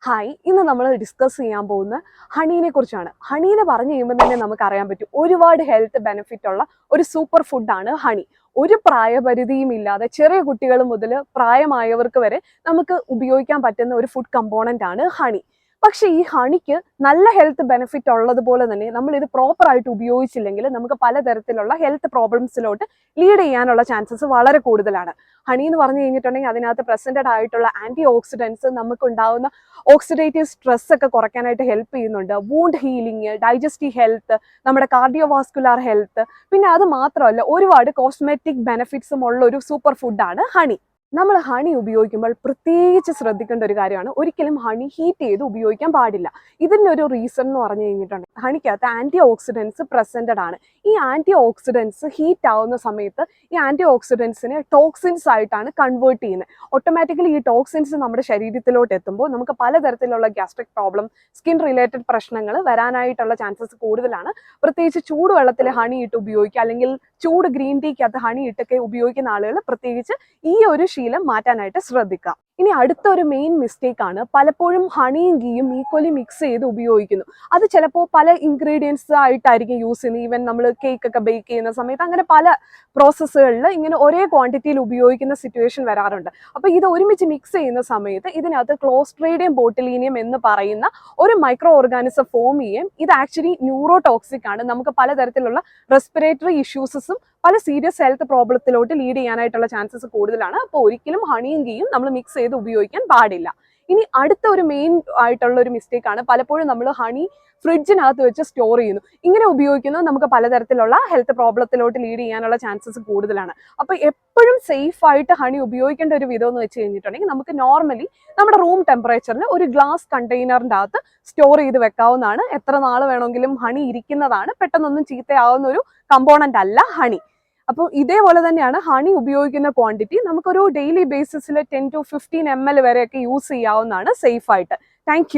Hi, ഇന്ന് നമ്മൾ discuss ചെയ്യാൻ പോകുന്ന ഹണീനെ കുറിച്ചാണ്. ഹണീനെ പറഞ്ഞു കഴിയുമ്പോൾ തന്നെ നമുക്ക് അറിയാൻ പറ്റും ഒരുപാട് ഹെൽത്ത് ബെനിഫിറ്റ് ഉള്ള ഒരു സൂപ്പർ ഫുഡാണ് ഹണി. ഒരു പ്രായപരിധിയും ഇല്ലാതെ ചെറിയ കുട്ടികൾ മുതൽ പ്രായമായവർക്ക് വരെ നമുക്ക് ഉപയോഗിക്കാൻ പറ്റുന്ന ഒരു ഫുഡ് കമ്പോണന്റ് ആണ് ഹണി. പക്ഷെ ഈ ഹണിക്ക് നല്ല ഹെൽത്ത് ബെനിഫിറ്റ് ഉള്ളതുപോലെ തന്നെ നമ്മൾ ഇത് പ്രോപ്പർ ആയിട്ട് ഉപയോഗിച്ചില്ലെങ്കിൽ നമുക്ക് പലതരത്തിലുള്ള ഹെൽത്ത് പ്രോബ്ലംസിലോട്ട് ലീഡ് ചെയ്യാനുള്ള ചാൻസസ് വളരെ കൂടുതലാണ്. ഹണി എന്ന് പറഞ്ഞു കഴിഞ്ഞിട്ടുണ്ടെങ്കിൽ അതിനകത്ത് പ്രസന്റഡ് ആയിട്ടുള്ള ആന്റി ഓക്സിഡൻസ് നമുക്ക് ഉണ്ടാകുന്ന ഓക്സിഡേറ്റീവ് സ്ട്രെസ് ഒക്കെ കുറയ്ക്കാനായിട്ട് ഹെൽപ്പ് ചെയ്യുന്നുണ്ട്. വൂണ്ട് ഹീലിംഗ്, ഡൈജസ്റ്റീവ് ഹെൽത്ത്, നമ്മുടെ കാർഡിയോവാസ്കുലാർ ഹെൽത്ത്, പിന്നെ അത് മാത്രമല്ല ഒരുപാട് കോസ്മെറ്റിക് ബെനിഫിറ്റ്സും ഉള്ള ഒരു സൂപ്പർ ഫുഡാണ് ഹണി. നമ്മൾ ഹണി ഉപയോഗിക്കുമ്പോൾ പ്രത്യേകിച്ച് ശ്രദ്ധിക്കേണ്ട ഒരു കാര്യമാണ്, ഒരിക്കലും ഹണി ഹീറ്റ് ചെയ്ത് ഉപയോഗിക്കാൻ പാടില്ല. ഇതിൻ്റെ ഒരു റീസൺ എന്ന് പറഞ്ഞു കഴിഞ്ഞിട്ടുണ്ടെങ്കിൽ ഹണിക്കകത്ത് ആൻറ്റി ഓക്സിഡൻസ് പ്രസൻറ്റഡ് ആണ്. ഈ ആൻറ്റി ഓക്സിഡൻസ് ഹീറ്റ് ആവുന്ന സമയത്ത് ഈ ആൻറ്റി ഓക്സിഡൻസിനെ ടോക്സിൻസ് ആയിട്ടാണ് കൺവേർട്ട് ചെയ്യുന്നത്. ഓട്ടോമാറ്റിക്കലി ഈ ടോക്സിൻസ് നമ്മുടെ ശരീരത്തിലോട്ട് എത്തുമ്പോൾ നമുക്ക് പലതരത്തിലുള്ള ഗ്യാസ്ട്രിക് പ്രോബ്ലം, സ്കിൻ റിലേറ്റഡ് പ്രശ്നങ്ങൾ വരാനായിട്ടുള്ള ചാൻസസ് കൂടുതലാണ്. പ്രത്യേകിച്ച് ചൂടുവെള്ളത്തിൽ ഹണി ഇട്ട് ഉപയോഗിക്കുക, അല്ലെങ്കിൽ ചൂട് ഗ്രീൻ ടീക്കകത്ത് ഹണി ഇട്ടൊക്കെ ഉപയോഗിക്കുന്ന ആളുകൾ പ്രത്യേകിച്ച് ഈ ഒരു ശീലം മാറ്റാനായിട്ട് ശ്രദ്ധിക്കാം. ഇനി അടുത്തൊരു മെയിൻ മിസ്റ്റേക്ക് ആണ്, പലപ്പോഴും ഹണിയും ഗീയും ഈക്വലി മിക്സ് ചെയ്ത് ഉപയോഗിക്കുന്നു. അത് ചിലപ്പോൾ പല ഇൻഗ്രീഡിയൻസ് ആയിട്ടായിരിക്കും യൂസ് ചെയ്യുന്നത്. ഈവൻ നമ്മൾ കേക്ക് ഒക്കെ ബേക്ക് ചെയ്യുന്ന സമയത്ത് അങ്ങനെ പല പ്രോസസ്സുകളിൽ ഇങ്ങനെ ഒരേ ക്വാണ്ടിറ്റിയിൽ ഉപയോഗിക്കുന്ന സിറ്റുവേഷൻ വരാറുണ്ട്. അപ്പോൾ ഇത് ഒരുമിച്ച് മിക്സ് ചെയ്യുന്ന സമയത്ത് ഇതിനകത്ത് ക്ലോസ്ട്രീഡിയം ബോട്ടിലീനിയം എന്ന് പറയുന്ന ഒരു മൈക്രോ ഓർഗാനിസം ഫോം ചെയ്യും. ഇത് ആക്ച്വലി ന്യൂറോടോക്സിക് ആണ്. നമുക്ക് പലതരത്തിലുള്ള റെസ്പിറേറ്ററി ഇഷ്യൂസും പല സീരിയസ് ഹെൽത്ത് പ്രോബ്ലത്തിലോട്ട് ലീഡ് ചെയ്യാനായിട്ടുള്ള ചാൻസസ് കൂടുതലാണ്. അപ്പോൾ ഒരിക്കലും ഹണിയും ഗീയും നമ്മൾ മിക്സ് ചെയ്ത് ഉപയോഗിക്കാൻ പാടില്ല. ഇനി അടുത്ത ഒരു മെയിൻ ആയിട്ടുള്ള ഒരു മിസ്റ്റേക്ക് ആണ്, പലപ്പോഴും നമ്മൾ ഹണി ഫ്രിഡ്ജിനകത്ത് വെച്ച് സ്റ്റോർ ചെയ്യുന്നു. ഇങ്ങനെ ഉപയോഗിക്കുന്നത് നമുക്ക് പലതരത്തിലുള്ള ഹെൽത്ത് പ്രോബ്ലത്തിലോട്ട് ലീഡ് ചെയ്യാനുള്ള ചാൻസസ് കൂടുതലാണ്. അപ്പോൾ എപ്പോഴും സേഫ് ആയിട്ട് ഹണി ഉപയോഗിക്കേണ്ട ഒരു വിധം എന്ന് വെച്ച് കഴിഞ്ഞിട്ടുണ്ടെങ്കിൽ നമുക്ക് നോർമലി നമ്മുടെ റൂം ടെമ്പറേച്ചറിൽ ഒരു ഗ്ലാസ് കണ്ടെയ്നറിൻ്റെ അകത്ത് സ്റ്റോർ ചെയ്ത് വെക്കാവുന്നതാണ്. എത്ര നാൾ വേണമെങ്കിലും ഹണി ഇരിക്കുന്നതാണ്. പെട്ടെന്നൊന്നും ചീത്തയാവുന്ന ഒരു കമ്പോണന്റ് അല്ല ഹണി. അപ്പോൾ ഇതേപോലെ തന്നെയാണ് ഹണി ഉപയോഗിക്കുന്ന ക്വാണ്ടിറ്റി. നമുക്കൊരു ഡെയിലി ബേസിസിൽ 10 to 15 ml വരെയൊക്കെ യൂസ് ചെയ്യാവുന്നതാണ് സേഫ് ആയിട്ട്. താങ്ക്